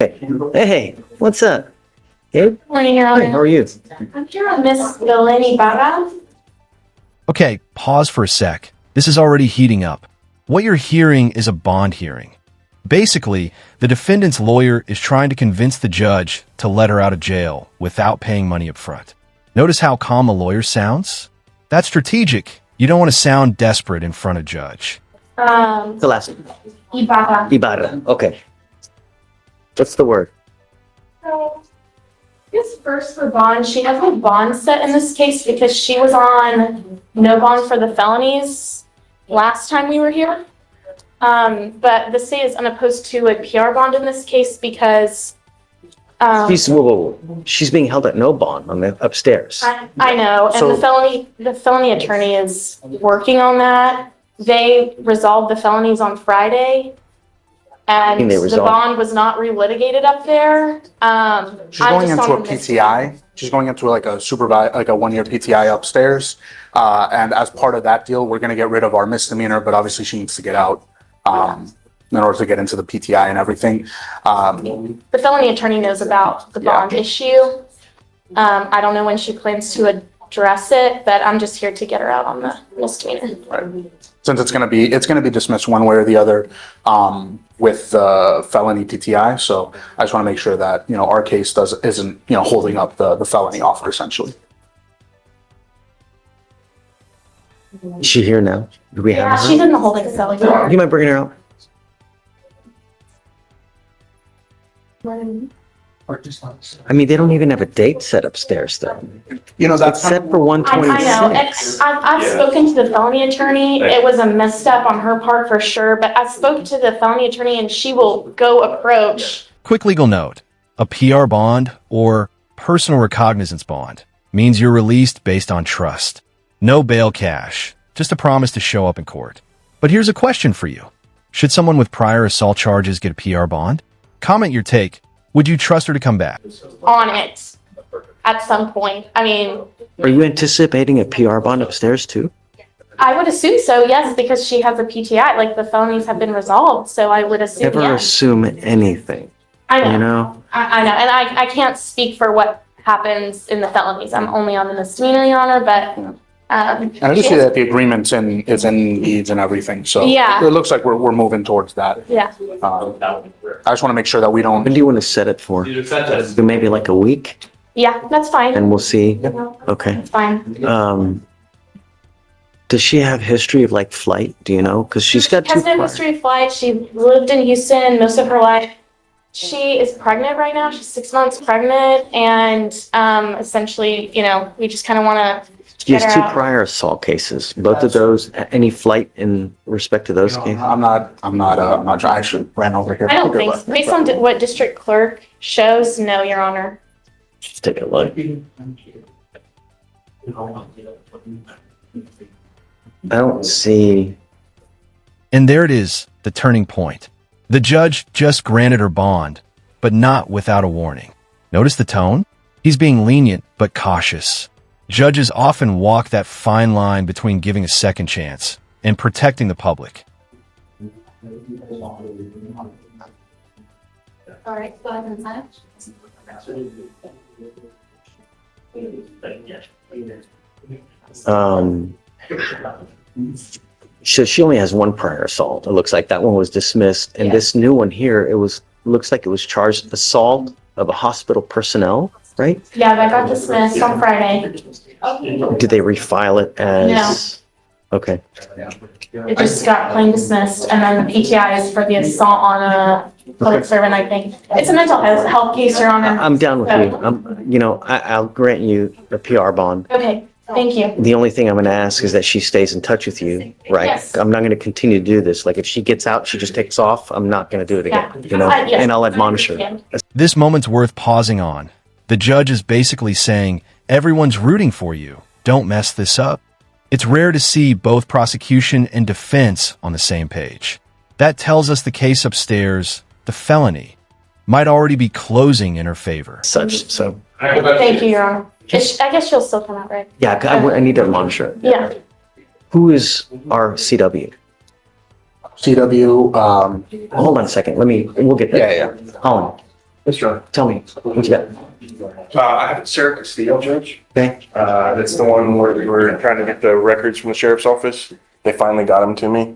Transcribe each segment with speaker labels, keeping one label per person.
Speaker 1: Hey, what's up? Hey,
Speaker 2: Morning, Your Honor.
Speaker 1: hi, how are you?
Speaker 2: I'm here on Miss Ibara.
Speaker 3: Okay, pause for a sec. This is already heating up. What you're hearing is a bond hearing. Basically, the defendant's lawyer is trying to convince the judge to let her out of jail without paying money up front. Notice how calm a lawyer sounds? That's strategic. You don't want to sound desperate in front of judge.
Speaker 1: The last one.
Speaker 2: Ibara.
Speaker 1: Ibara. Okay. What's the word?
Speaker 2: So, I guess first for bond, she has no bond set in this case because she was on no bond for the felonies last time we were here. But the state is unopposed to a PR bond in this case because
Speaker 1: She's being held at no bond on the upstairs.
Speaker 2: I know, and the felony attorney is working on that. They resolved the felonies on Friday, and the bond was not relitigated up there.
Speaker 4: She's going into a PTI. She's going into like a 1-year PTI upstairs. And as part of that deal, we're going to get rid of our misdemeanor, but obviously she needs to get out in order to get into the PTI and everything.
Speaker 2: The felony attorney knows about the bond issue. I don't know when she plans to address it, but I'm just here to get her out on the misdemeanor.
Speaker 4: Right. Since it's going to be dismissed one way or the other with the felony PTI. So I just want to make sure that our case isn't holding up the felony offer essentially.
Speaker 1: Is she here now? Do we have her?
Speaker 2: She's in the holding cell.
Speaker 1: Do you mind bringing her out? I mean, they don't even have a date set upstairs, though.
Speaker 4: That's
Speaker 1: Set for
Speaker 2: I know.
Speaker 1: 126.
Speaker 2: I've spoken to the felony attorney. It was a misstep on her part for sure, but I spoke to the felony attorney and she will go approach.
Speaker 3: Quick legal note. A PR bond or personal recognizance bond means you're released based on trust. No bail cash, just a promise to show up in court. But here's a question for you. Should someone with prior assault charges get a PR bond? Comment your take. Would you trust her to come back?
Speaker 2: On it at some point. I mean,
Speaker 1: Are you anticipating a PR bond upstairs, too?
Speaker 2: I would assume so, yes, because she has a PTI. Like the felonies have been resolved, so I would assume
Speaker 1: Never
Speaker 2: yes.
Speaker 1: assume anything,
Speaker 2: I know.
Speaker 1: you know?
Speaker 2: I know, and I can't speak for what happens in the felonies. I'm only on the misdemeanor, Your Honor, but
Speaker 4: and I just see that the agreement's in deeds and everything. So
Speaker 2: Yeah.
Speaker 4: it looks like we're moving towards that.
Speaker 2: yeah.
Speaker 4: I just want to make sure that we don't.
Speaker 1: When do you want to set it for? So maybe like a week,
Speaker 2: Yeah, that's fine.
Speaker 1: and we'll see. Okay.
Speaker 2: That's fine.
Speaker 1: Does she have history of like flight? Do you know? Because she's got
Speaker 2: She has no history of flight. She lived in Houston most of her life. She is pregnant right now. She's 6 months pregnant, and essentially, we just kind of want to.
Speaker 1: She has 2 prior assault cases. Both of those, any flight in respect to those cases?
Speaker 4: I'm not. I actually ran over here.
Speaker 2: I don't think so. Based on what district clerk shows, no, Your Honor.
Speaker 1: Let's take a look. I don't see.
Speaker 3: And there it is, the turning point. The judge just granted her bond, but not without a warning. Notice the tone? He's being lenient, but cautious. Judges often walk that fine line between giving a second chance and protecting the public.
Speaker 2: All right, go ahead and sign.
Speaker 1: So she only has 1 prior assault. It looks like that one was dismissed. And this new one here, looks like it was charged assault of a hospital personnel, right?
Speaker 2: Yeah, that got dismissed on Friday.
Speaker 1: Did they refile it as? No. Okay.
Speaker 2: It just got plain dismissed, and then the PTI is for the assault on a public servant, I think. It's a mental health case, Your Honor.
Speaker 1: I'm down with you. I'll grant you a PR bond.
Speaker 2: Okay, thank you.
Speaker 1: The only thing I'm going to ask is that she stays in touch with you, right?
Speaker 2: Yes.
Speaker 1: I'm not going to continue to do this. Like if she gets out, she just takes off. I'm not going to do it again,
Speaker 2: Yes.
Speaker 1: and I'll admonish her.
Speaker 3: This moment's worth pausing on. The judge is basically saying, everyone's rooting for you. Don't mess this up. It's rare to see both prosecution and defense on the same page. That tells us the case upstairs, the felony, might already be closing in her favor.
Speaker 1: So.
Speaker 2: Thank you, Your Honor. I guess she'll still come out, right?
Speaker 1: Yeah, I need to admonish her.
Speaker 2: Yeah.
Speaker 1: Who is our CW?
Speaker 4: CW.
Speaker 1: Hold on a second. We'll get there.
Speaker 4: Yeah.
Speaker 1: Colin,
Speaker 5: Yes, John.
Speaker 1: Tell me, what you got?
Speaker 5: I have Sarah Castillo, Judge.
Speaker 1: Okay.
Speaker 5: That's the one where we were trying to get the records from the sheriff's office. They finally got them to me.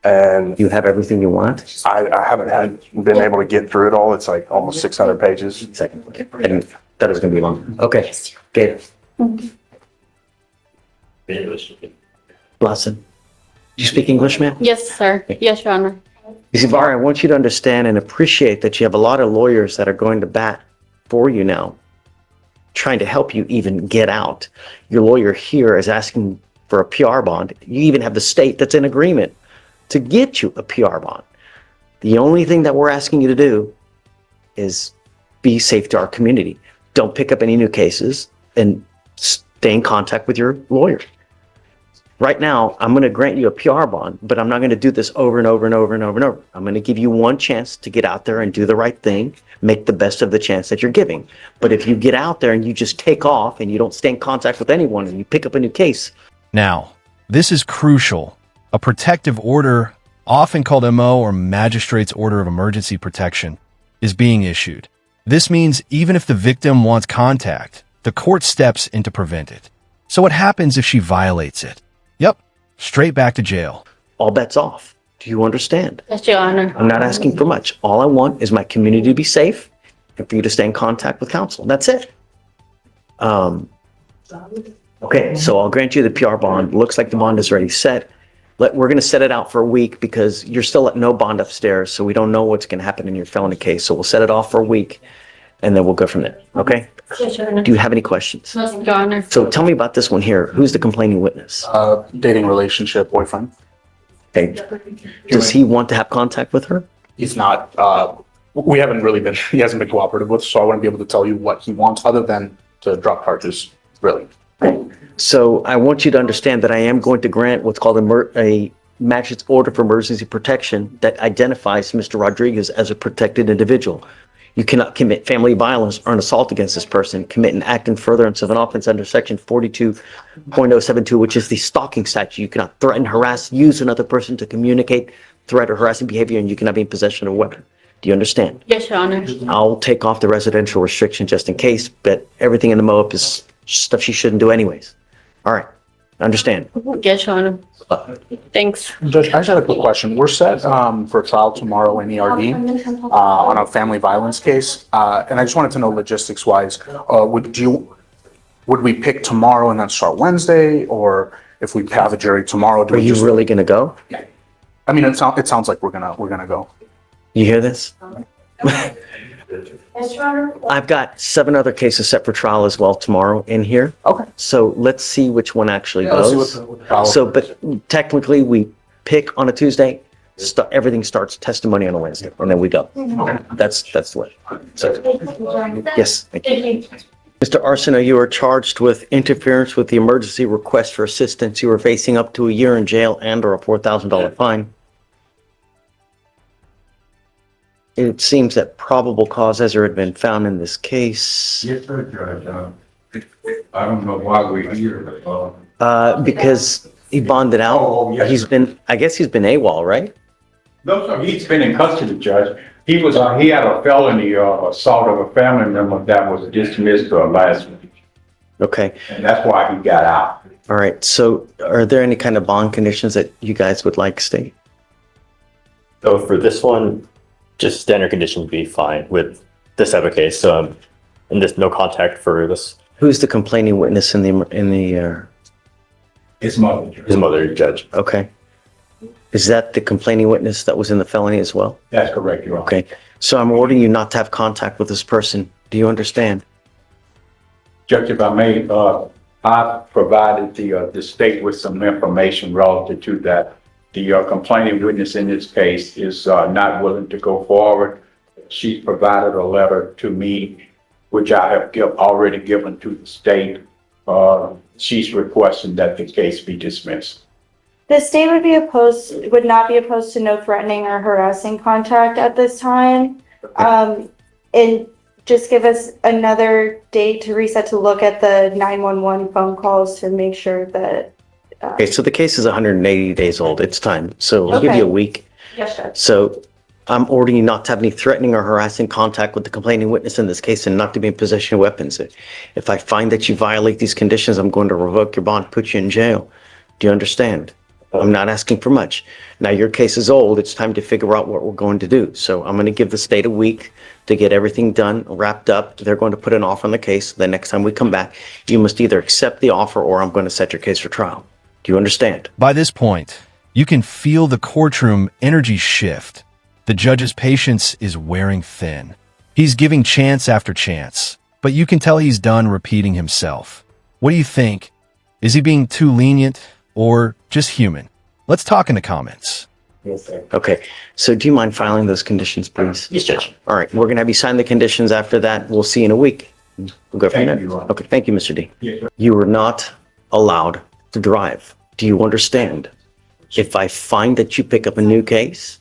Speaker 5: And
Speaker 1: You have everything you want?
Speaker 5: I haven't been able to get through it all. It's like almost 600 pages.
Speaker 1: Second. Okay. I didn't, thought it was gonna be long. Okay. Gabe. Blossom. Do you speak English, ma'am?
Speaker 6: Yes, sir. Yes, Your Honor.
Speaker 1: You see, Ibara, I want you to understand and appreciate that you have a lot of lawyers that are going to bat for you now, trying to help you even get out. Your lawyer here is asking for a PR bond. You even have the state that's in agreement to get you a PR bond. The only thing that we're asking you to do is be safe to our community. Don't pick up any new cases and stay in contact with your lawyer. Right now, I'm going to grant you a PR bond, but I'm not going to do this over and over and over and over and over. I'm going to give you one chance to get out there and do the right thing, make the best of the chance that you're giving. But if you get out there and you just take off and you don't stay in contact with anyone and you pick up a new case.
Speaker 3: Now, this is crucial. A protective order, often called MO or Magistrate's Order of Emergency Protection, is being issued. This means even if the victim wants contact, the court steps in to prevent it. So what happens if she violates it? Yep, straight back to jail.
Speaker 1: All bets off. Do you understand?
Speaker 6: Yes, Your Honor.
Speaker 1: I'm not asking for much. All I want is my community to be safe and for you to stay in contact with counsel. That's it. Okay, so I'll grant you the PR bond. Looks like the bond is already set. We're going to set it out for a week because you're still at no bond upstairs, so we don't know what's going to happen in your felony case. So we'll set it off for a week, and then we'll go from there. Okay?
Speaker 6: Yes, Your Honor.
Speaker 1: Do you have any questions?
Speaker 6: Yes, Your Honor.
Speaker 1: So tell me about this one here. Who's the complaining witness?
Speaker 4: Dating relationship, boyfriend.
Speaker 1: Okay. Does he want to have contact with her?
Speaker 4: He's not, we haven't really been, he hasn't been cooperative with us, so I wouldn't be able to tell you what he wants other than to drop charges, really.
Speaker 1: So I want you to understand that I am going to grant what's called a magistrate's order for emergency protection that identifies Mr. Rodriguez as a protected individual. You cannot commit family violence or an assault against this person, commit an act in furtherance of an offense under section 42.072, which is the stalking statute. You cannot threaten, harass, use another person to communicate threat or harassing behavior, and you cannot be in possession of a weapon. Do you understand?
Speaker 6: Yes, Your Honor.
Speaker 1: I'll take off the residential restriction just in case, but everything in the MOAP is stuff she shouldn't do anyways. All right, understand.
Speaker 6: Yes, Your Honor. Thanks.
Speaker 4: Judge, I just had a quick question. We're set for trial tomorrow in ERD on a family violence case. And I just wanted to know logistics wise, would we pick tomorrow and then start Wednesday? Or if we have a jury tomorrow, do
Speaker 1: Are
Speaker 4: we
Speaker 1: you
Speaker 4: just,
Speaker 1: really gonna go?
Speaker 4: I mean, it sounds like we're gonna go.
Speaker 1: You hear this?
Speaker 2: Yes, Your Honor.
Speaker 1: I've got 7 other cases set for trial as well tomorrow in here.
Speaker 4: Okay.
Speaker 1: So let's see which one actually
Speaker 4: Let's see
Speaker 1: goes.
Speaker 4: what the trial-
Speaker 1: So, but technically we pick on a Tuesday, everything starts testimony on a Wednesday, and then we go. That's the way. So, yes, thank you. Mr. Arsenault, you are charged with interference with the emergency request for assistance. You are facing up to a year in jail and or a $4,000 fine. It seems that probable cause has already been found in this case.
Speaker 7: Yes, sir, Judge. I don't know why we're here, but,
Speaker 1: Because he bonded out.
Speaker 7: Oh, yes.
Speaker 1: I guess he's been AWOL, right?
Speaker 7: no, sir, he's been in custody, Judge. He had a felony assault of a family member that was dismissed last week,
Speaker 1: Okay,
Speaker 7: and that's why he got out.
Speaker 1: all right. So are there any kind of bond conditions that you guys would like state?
Speaker 8: So for this one, just standard condition would be fine with this type of case. And there's no contact for this,
Speaker 1: Who's the complaining witness in the,
Speaker 7: His mother, Judge.
Speaker 8: his mother, Judge.
Speaker 1: okay. Is that the complaining witness that was in the felony as well?
Speaker 7: That's correct, Your Honor.
Speaker 1: Okay, so I'm ordering you not to have contact with this person. Do you understand?
Speaker 7: Judge, if I may, I provided the state with some information relative to that. The complaining witness in this case is not willing to go forward. She's provided a letter to me, which I have already given to the state. She's requesting that the case be dismissed.
Speaker 9: The state would not be opposed to no threatening or harassing contact at this time. And just give us another date to reset to look at the 911 phone calls to make sure that.
Speaker 1: Okay, so the case is 180 days old. It's time. So I'll give
Speaker 9: Okay.
Speaker 1: you a week.
Speaker 9: Yes, Judge.
Speaker 1: So I'm ordering you not to have any threatening or harassing contact with the complaining witness in this case and not to be in possession of weapons. If I find that you violate these conditions, I'm going to revoke your bond, put you in jail. Do you understand? I'm not asking for much. Now, your case is old. It's time to figure out what we're going to do. So I'm going to give the state a week to get everything done, wrapped up. They're going to put an offer on the case. The next time we come back, you must either accept the offer or I'm going to set your case for trial. Do you understand?
Speaker 3: By this point, you can feel the courtroom energy shift. The judge's patience is wearing thin. He's giving chance after chance, but you can tell he's done repeating himself. What do you think? Is he being too lenient or just human? Let's talk in the comments.
Speaker 8: Yes, sir.
Speaker 1: Okay. So do you mind filing those conditions, please?
Speaker 8: Yes, Judge.
Speaker 1: All right. We're going to have you sign the conditions. After that, we'll see you in a week. We'll go from there.
Speaker 7: Thank you, Ron.
Speaker 1: Okay. Thank you, Mr. D.
Speaker 7: Yes, sir.
Speaker 1: You are not allowed to drive. Do you understand? If I find that you pick up a new case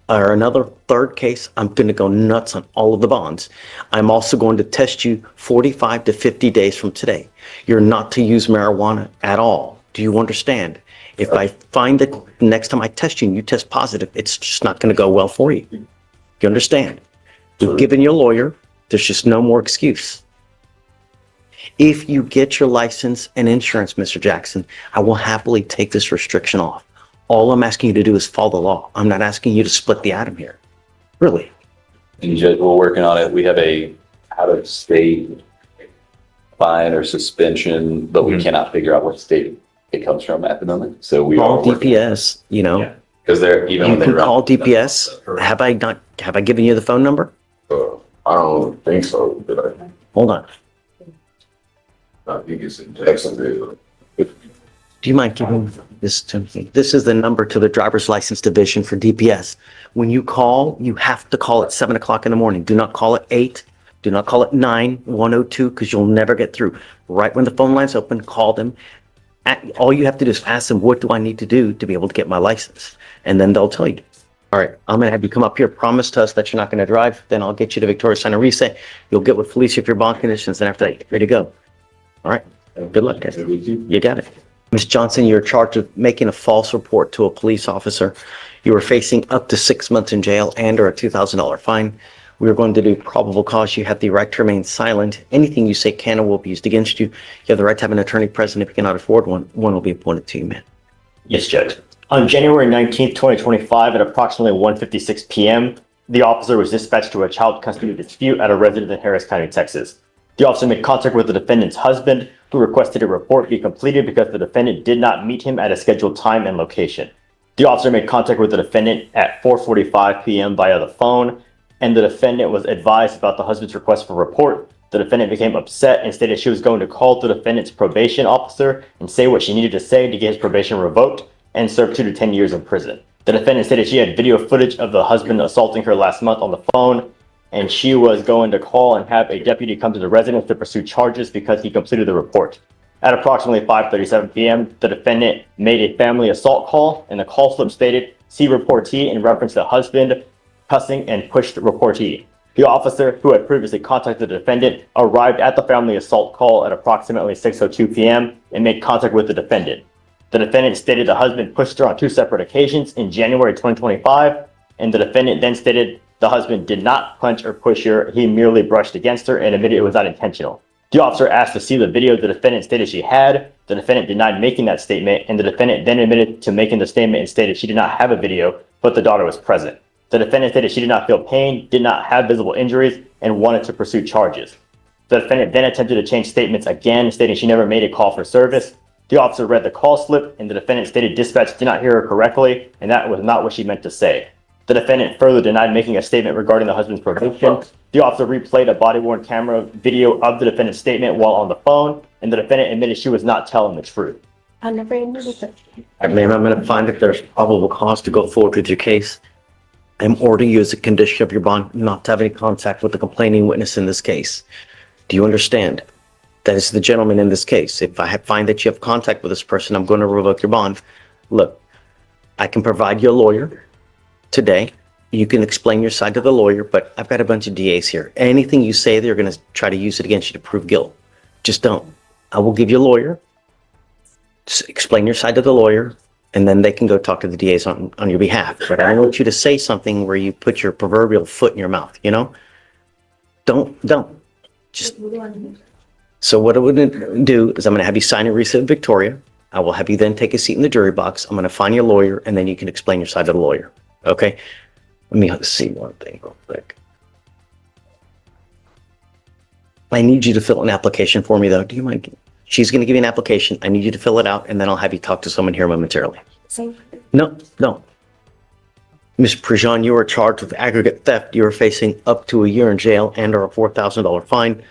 Speaker 1: or another third case, I'm going to go nuts on all of the bonds. I'm also going to test you 45 to 50 days from today. You're not to use marijuana at all. Do you understand? If I find that next time I test you and you test positive, it's just not going to go well for you. You understand? You've given your lawyer. There's just no more excuse. If you get your license and insurance, Mr. Jackson, I will happily take this restriction off. All I'm asking you to do is follow the law. I'm not asking you to split the atom here. Really.
Speaker 10: And Judge, we're working on it. We have a out-of-state fine or suspension, but we cannot figure out what state it comes from at the moment. So we
Speaker 1: Call
Speaker 10: are working,
Speaker 1: DPS, you know.
Speaker 10: because they're even
Speaker 1: You
Speaker 10: when
Speaker 1: can
Speaker 10: they
Speaker 1: call DPS. Have I given you the phone number?
Speaker 5: I don't think so, did I?
Speaker 1: Hold on.
Speaker 5: I think it's in Jacksonville.
Speaker 1: Do you mind giving this to me? This is the number to the driver's license division for DPS. When you call, you have to call at 7 o'clock in the morning. Do not call at 8. Do not call at 9, 102, because you'll never get through. Right when the phone line's open, call them. All you have to do is ask them, what do I need to do to be able to get my license? And then they'll tell you. All right, I'm going to have you come up here, promise to us that you're not going to drive. Then I'll get you to Victoria Sign and Reset. You'll get with Felicia if your bond conditions, and after that, you're ready to go. All right, good luck, guys. You got it. Ms. Johnson, you're charged with making a false report to a police officer. You are facing up to 6 months in jail and or a $2,000 fine. We are going to do probable cause. You have the right to remain silent. Anything you say can or will be used against you. You have the right to have an attorney present. If you cannot afford one, one will be appointed to you, man.
Speaker 8: Yes, Judge. On January 19th, 2025, at approximately 1:56 p.m., the officer was dispatched to a child custody dispute at a residence in Harris County, Texas. The officer made contact with the defendant's husband, who requested a report be completed because the defendant did not meet him at a scheduled time and location. The officer made contact with the defendant at 4:45 p.m. via the phone, and the defendant was advised about the husband's request for a report. The defendant became upset and stated she was going to call the defendant's probation officer and say what she needed to say to get his probation revoked and serve 2 to 10 years in prison. The defendant stated she had video footage of the husband assaulting her last month on the phone, and she was going to call and have a deputy come to the residence to pursue charges because he completed the report. At approximately 5:37 p.m., the defendant made a family assault call, and the call slip stated, "See reportee," in reference to husband cussing and pushed reportee. The officer, who had previously contacted the defendant, arrived at the family assault call at approximately 6:02 p.m. and made contact with the defendant. The defendant stated the husband pushed her on 2 separate occasions in January 2025, and the defendant then stated the husband did not punch or push her, he merely brushed against her and admitted it was not intentional. The officer asked to see the video the defendant stated she had. The defendant denied making that statement, and the defendant then admitted to making the statement and stated she did not have a video, but the daughter was present. The defendant stated she did not feel pain, did not have visible injuries, and wanted to pursue charges. The defendant then attempted to change statements again, stating she never made a call for service. The officer read the call slip, and the defendant stated dispatch did not hear her correctly, and that was not what she meant to say. The defendant further denied making a statement regarding the husband's probation. The officer replayed a body-worn camera video of the defendant's statement while on the phone, and the defendant admitted she was not telling the truth.
Speaker 6: I never admitted it.
Speaker 1: All right, ma'am, I'm going to find if there's probable cause to go forward with your case. I'm ordering you as a condition of your bond not to have any contact with the complaining witness in this case. Do you understand? That is the gentleman in this case. If I find that you have contact with this person, I'm going to revoke your bond. Look, I can provide you a lawyer today. You can explain your side to the lawyer, but I've got a bunch of DAs here. Anything you say, they're going to try to use it against you to prove guilt. Just don't. I will give you a lawyer. Just explain your side to the lawyer. and then they can go talk to the DAs on your behalf. But I don't want you to say something where you put your proverbial foot in your mouth, you know? Don't. Just, so what I'm gonna do is I'm gonna have you sign a receipt of Victoria. I will have you then take a seat in the jury box. I'm gonna find your lawyer, and then you can explain your side to the lawyer, okay? Let me see one thing real quick. I need you to fill an application for me, though. Do you mind? She's going to give you an application. I need you to fill it out, and then I'll have you talk to someone here momentarily. No. Ms. Prejean, you are charged with aggregate theft. You are facing up to a year in jail and/or a $4,000 fine.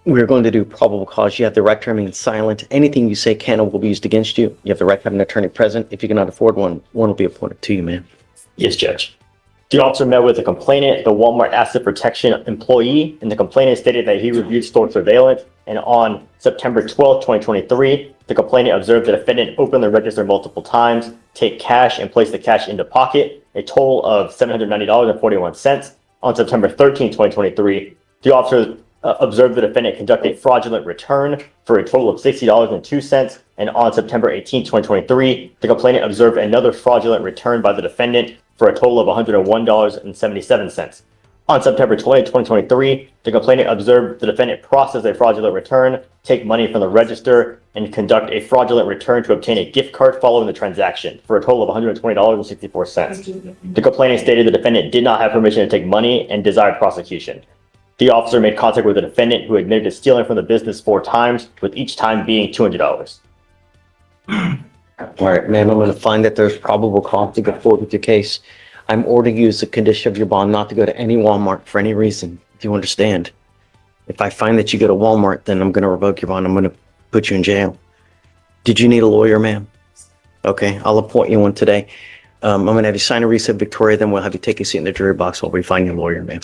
Speaker 1: We're going to do probable cause. You have the right to remain silent. Anything you say can or will be used against you. You have the right to have an attorney present. If you cannot afford one will be appointed to you, ma'am.
Speaker 8: Yes, Judge. The officer met with the complainant, the Walmart asset protection employee, and the complainant stated that he reviewed store surveillance. And on September 12th, 2023, the complainant observed the defendant open the register multiple times, take cash, and place the cash into pocket, a total of $790.41. On September 13th, 2023, the officer observed the defendant conduct a fraudulent return for a total of $60.02. And on September 18th, 2023, the complainant observed another fraudulent return by the defendant for a total of $101.77. On September 20, 2023, the complainant observed the defendant process a fraudulent return, take money from the register, and conduct a fraudulent return to obtain a gift card following the transaction for a total of $120.64. The complainant stated the defendant did not have permission to take money and desired prosecution. The officer made contact with the defendant, who admitted to stealing from the business 4 times, with each time being $200.
Speaker 1: All right, ma'am, I'm going to find that there's probable cause to go forward with your case. I'm ordering you as a condition of your bond not to go to any Walmart for any reason. Do you understand? If I find that you go to Walmart, then I'm going to revoke your bond. I'm going to put you in jail. Did you need a lawyer, ma'am? Okay, I'll appoint you one today. I'm going to have you sign a receipt, Victoria, then we'll have you take a seat in the jury box while we find your lawyer, ma'am.